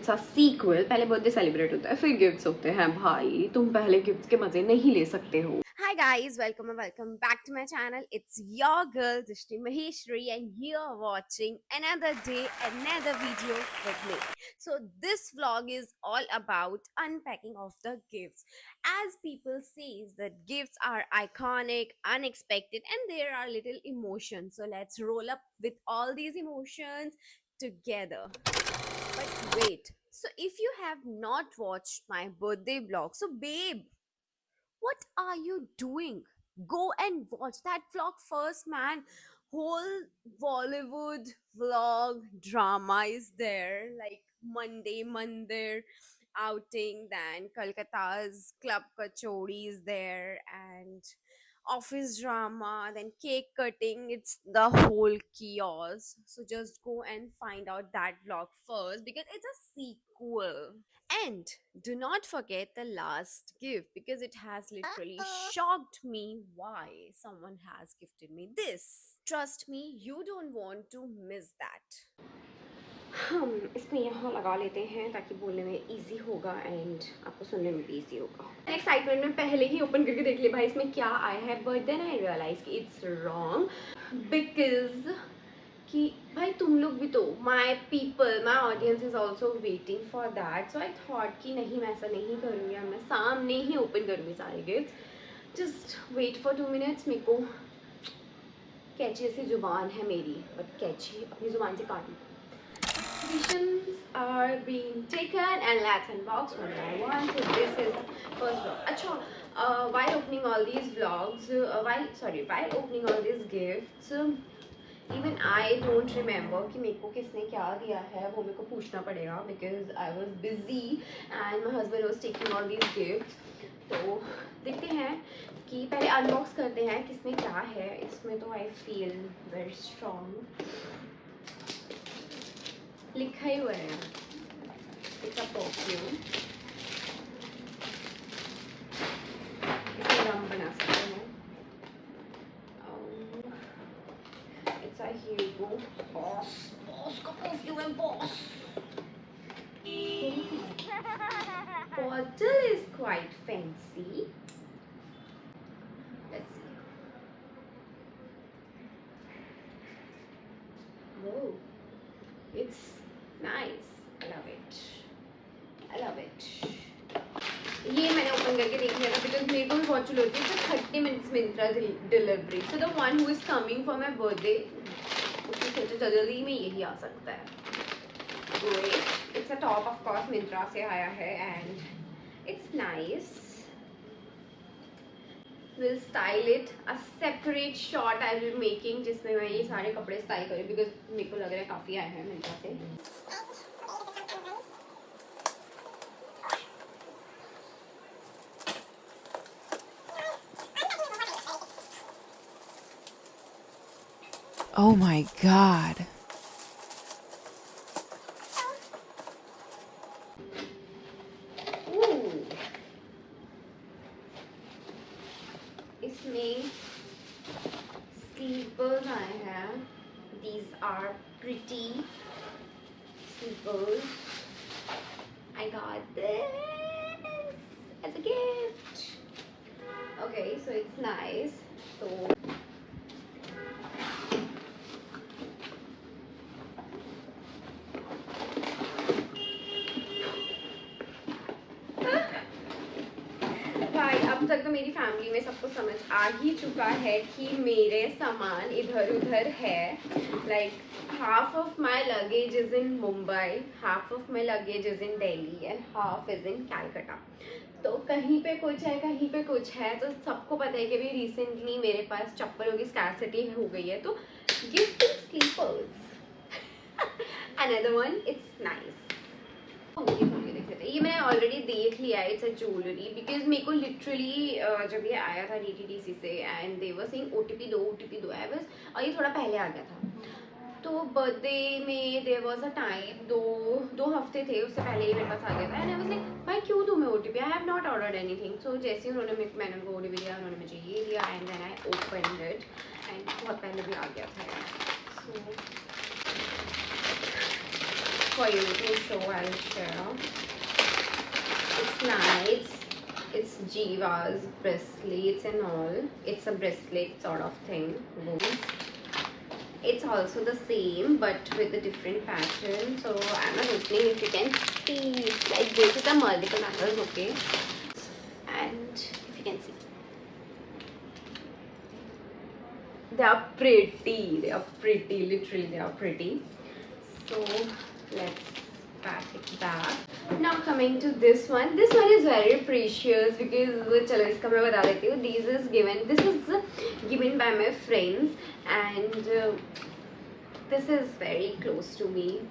It's a sequel. पहले birthday celebrate होता है, फिर गिफ्ट्स होते हैं। भाई तुम पहले गिफ्ट्स के मजे नहीं ले सकते हो। Hi guys, welcome back to my channel. It's your girl Dishti Maheshwari and you're watching another day, another video with me. So this vlog is all about unpacking of the gifts. As people says that gifts are iconic, unexpected and there are little emotions. So let's roll up with all these emotions together. But wait, so if you have not watched my birthday vlog, so babe, what are you doing? Go and watch that vlog first, man. Whole Bollywood vlog drama is there, like Monday Mandir outing, then Kolkata's Club Kachori is there, and office drama, then cake cutting. It's the whole chaos. So just go and find out that vlog first because it's a sequel. And do not forget the last gift because it has literally shocked me why someone has gifted me this. Trust me, you don't want to miss that. हम इसको यहाँ लगा लेते हैं ताकि बोलने में easy होगा एंड आपको सुनने में भी इजी होगा। एक्साइटमेंट में पहले ही ओपन करके देख लिया भाई इसमें क्या आया है, बट देन आई रियलाइज कि इट्स रॉन्ग बिकॉज कि भाई तुम लोग भी तो my people, my audience is also waiting for that. So I thought कि नहीं, मैं ऐसा नहीं करूँगी, मैं सामने ही ओपन करूँगी सारे gift. Just wait for 2 minutes. मेरे को कैची ऐसी जुबान है मेरी, बट कैची अपनी जुबान से काटूँ। Decisions are being taken and let's unbox one by one. So this is the first vlog. अच्छा, while opening all these vlogs, while opening all these gifts, even I don't remember कि मेरे को किसने क्या दिया है, वो मेरे को पूछना पड़ेगा because I was busy and my husband was taking all these gifts. तो देखते हैं कि पहले अनबॉक्स करते हैं किसमें क्या है। इसमें तो I feel very strong लिखा ही हुआ है, इट्स अ परफ्यूम। इसमें हम बना सकते हैं। It's a Hugo Boss, boss का परफ्यूम है boss. Bottle is quite fancy. Let's see. वो it's nice, I love it, I love it. ये मैंने ओपन करके देख लिया था बिकॉज मेरे को भी बहुत चुल होती है। तो 30 minutes Myntra delivery, so the one who is coming for my birthday उसकी सोचे जल्दी में यही आ सकता है। Great, it's a top, of course Myntra से आया है and it's nice. Will style it a separate shot I will making जिसमें मैं ये सारे कपड़े स्टाइल करूँ बिकॉज मेरे को लग रहा है काफ़ी आए हैं मिंत्रा से। Oh my God. इसमें स्लीपर्स आए हैं। These are pretty slippers. I got this as a gift. Okay, so it's nice. So भाई अब तक तो मेरी फैमिली में सबको समझ आ ही चुका है कि मेरे सामान इधर उधर है। Like half of my luggage is in Mumbai, half of my luggage is in Delhi and half is in Calcutta. तो कहीं पे कुछ है, कहीं पे कुछ है। तो सबको पता है कि अभी रिसेंटली मेरे पास चप्पलों की स्कैरसिटी हो गई है। तो gifting slippers another one, it's nice. ये मैंने ऑलरेडी देख लिया है, इट्स अ ज्वेलरी बिकॉज मेरे को लिटरली जब ये आया था DTDC से and they were saying OTP दो आई वाज, और ये थोड़ा पहले आ गया था। तो बर्थडे में देयर वाज अ टाइम, दो हफ्ते थे उससे पहले ही मेरे पास आ गया था एंड आई वाज लाइक भाई क्यों दूँ मैं OTP, I have not ordered anything. So जैसे ही मैंने उनको OTP दिया, उन्होंने मुझे ये दिया and then I opened it and बहुत पहले भी आ गया था। सो for you to show. I'll share. It's nice. It's Jiva's bracelets and all. It's a bracelet sort of thing. It's also the same but with a different pattern. So I'm not opening. If you can see, it's like this. It's a multiple colors, okay? And if you can see, they are pretty. They are pretty. Literally, they are pretty. So let's pack it back. Now coming to this one. This one is very precious because चलो इसका मैं बता देती हूँ. This is given by my friends and this is very close to me.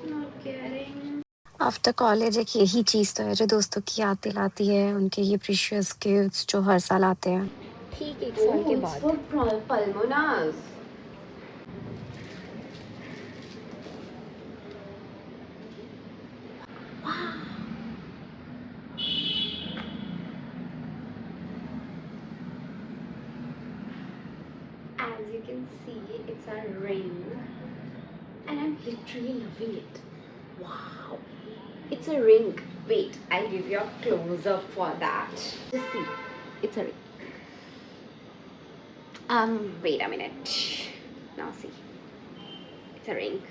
Not caring. After college एक यही चीज़ तो है जो दोस्तों की याद दिलाती है, उनके ये प्रीशियस गिफ्ट्स जो हर साल आते हैं. ठीक 1 साल के बाद. For Palmonas. As you can see, it's a ring and I'm literally loving it. Wow, it's a ring. Wait, I'll give you a close-up for that. Just see, it's a ring. Wait a minute. Now see, it's a ring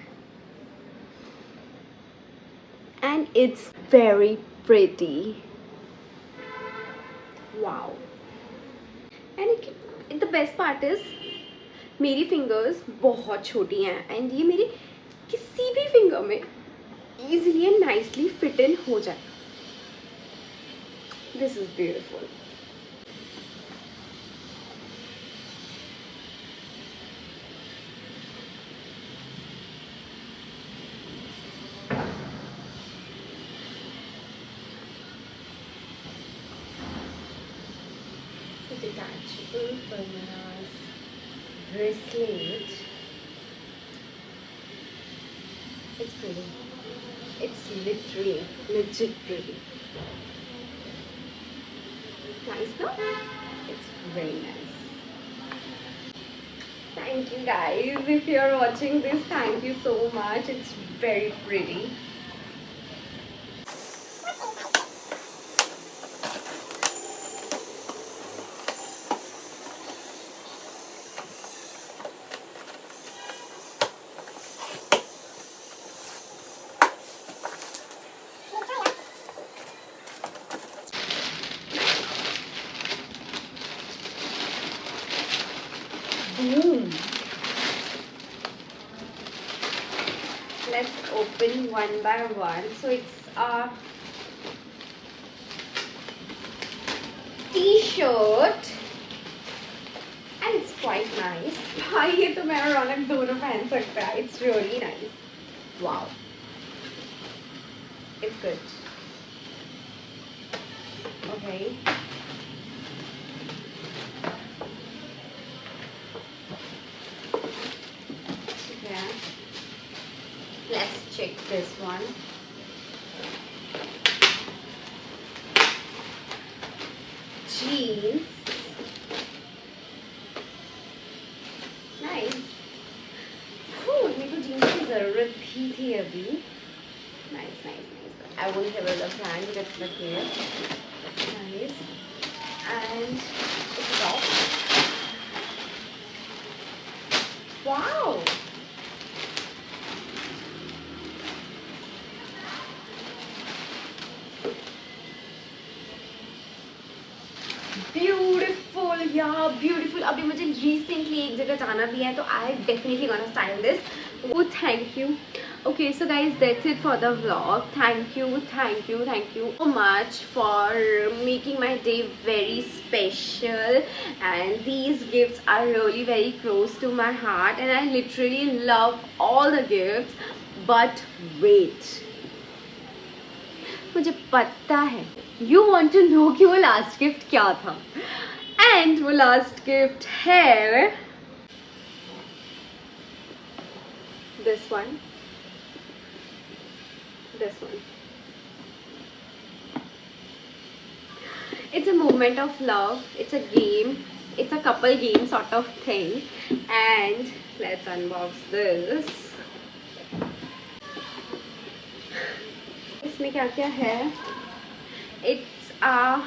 and it's very pretty. Wow. And the best part is मेरी fingers बहुत छोटी हैं and ये मेरे किसी भी finger में easily and nicely fit in हो जाए. This is beautiful. Detachable Palmonas bracelet. It's pretty. It's literally legit pretty. Nice, no? It's very nice. Thank you guys. If you're watching this, thank you so much. It's very pretty. Boom. Let's open one by one. So it's a t-shirt and it's quite nice. भाई ये तो मैं और रौनक दोनों पहन सकता है. It's really nice. Wow. It's good. Okay. Yeah. Let's check this one. Jeans. Nice. मेरे को jeans की ज़रूरत भी थी अभी. Nice, nice, nice. I won't have the brand, but it's not here. That's nice. And it's a top. Wow. Beautiful या beautiful. अभी मुझे रिसेंटली एक जगह जाना भी है तो I definitely gonna style this. Oh, thank you. Okay, so guys, that's it for the vlog. Thank you so much for making my day very special, and these gifts are really very close to my heart and I literally love all the gifts. But wait, मुझे पता है you want to know कि वो last gift क्या था, and वो last gift है this one. It's a moment of love. It's a game. it's a couple game sort of thing. And let's unbox this. इसमें क्या क्या है? It's a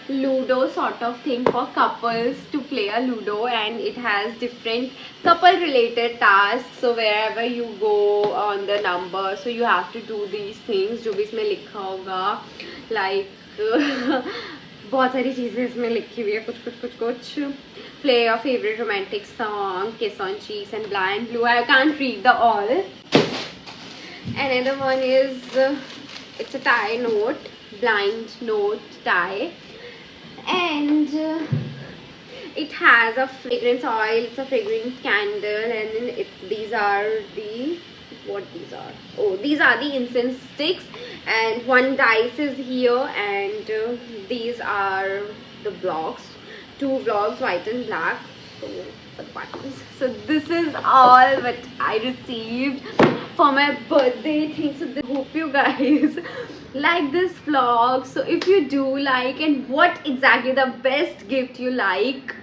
Ludo sort of thing for couples to play a Ludo, and it has different couple related tasks. So wherever you go on the number, so you have to do these things जो भी इसमें लिखा होगा, like बहुत सारी चीज़ें इसमें लिखी हुई है, कुछ play your favorite romantic song, kiss on cheeks and blind blue. I can't read the all. Another one is it's a tie note, blind note tie, and it has a fragrance oil, it's a fragrance candle, and then these are the these are the incense sticks, and one dice is here, and these are the blocks, 2 blocks, white and black, so for the buttons. So this is all what I received for my birthday thing. So I hope you guys like this vlog. So if you do like, and what exactly the best gift you like,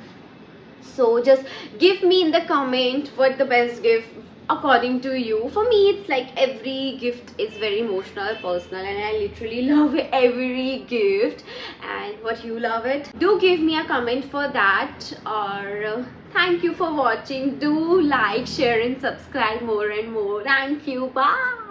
so just give me in the comment what the best gift according to you. For me, it's like every gift is very emotional, personal, and I literally love every gift. And what you love it, do give me a comment for that. Or thank you for watching. Do like, share and subscribe more and more. Thank you. Bye.